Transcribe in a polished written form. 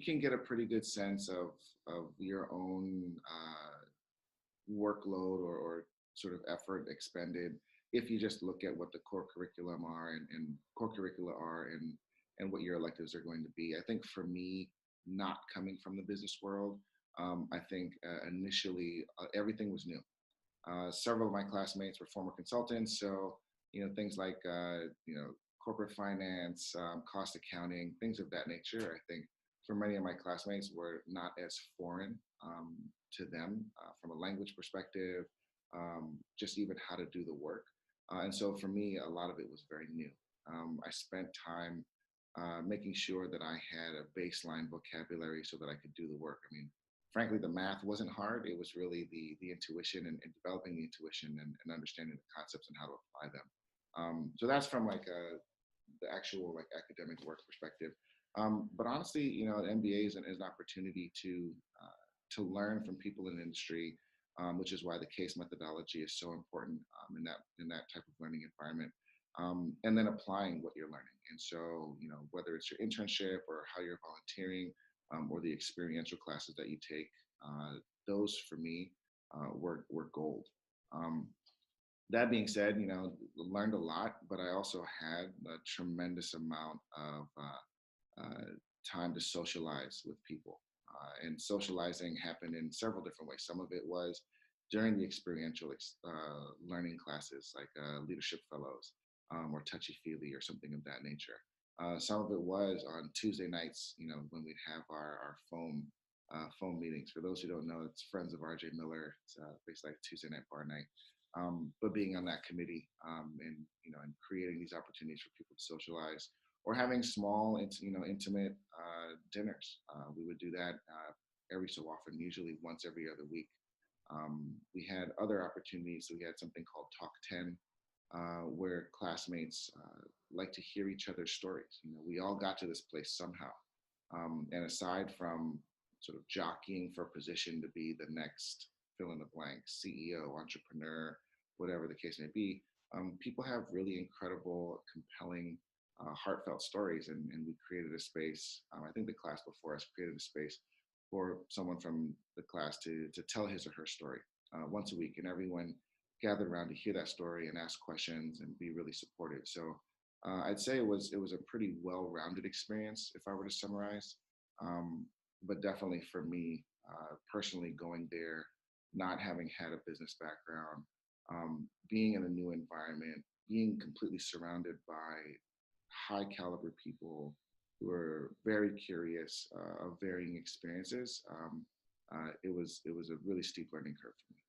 can get a pretty good sense of your own workload or sort of effort expended if you just look at what the core curriculum are and core curricula are and what your electives are going to be. I think for me, not coming from the business world, I think initially everything was new. Several of my classmates were former consultants, so things like corporate finance, cost accounting, things of that nature. I think for many of my classmates were not as foreign to them from a language perspective, just even how to do the work. And so for me, a lot of it was very new. I spent time making sure that I had a baseline vocabulary so that I could do the work. I mean, frankly, the math wasn't hard. It was really the intuition and developing the intuition and understanding the concepts and how to apply them. So that's from like the actual like academic work perspective. But honestly, the MBA is an opportunity to learn from people in the industry, which is why the case methodology is so important in that type of learning environment. And then applying what you're learning. And so, whether it's your internship or how you're volunteering, or the experiential classes that you take, those for me were gold. Um, that being said, learned a lot, but I also had a tremendous amount of time to socialize with people. And socializing happened in several different ways. Some of it was during the experiential learning classes, like leadership fellows or touchy feely or something of that nature. Some of it was on Tuesday nights, when we'd have our phone meetings. For those who don't know, it's Friends of RJ Miller. It's basically like Tuesday night bar night. But being on that committee and creating these opportunities for people to socialize or having small, intimate dinners. We would do that every so often, usually once every other week. We had other opportunities. So we had something called Talk 10, where classmates like to hear each other's stories. We all got to this place somehow. And aside from sort of jockeying for a position to be the next fill in the blank, CEO, entrepreneur, whatever the case may be, people have really incredible, compelling, heartfelt stories. And we created a space. I think the class before us created a space for someone from the class to tell his or her story once a week. And everyone gathered around to hear that story and ask questions and be really supportive. So I'd say it was a pretty well-rounded experience, if I were to summarize. But definitely for me, personally, going there, not having had a business background, being in a new environment, being completely surrounded by high caliber people who are very curious of varying experiences, it was a really steep learning curve for me.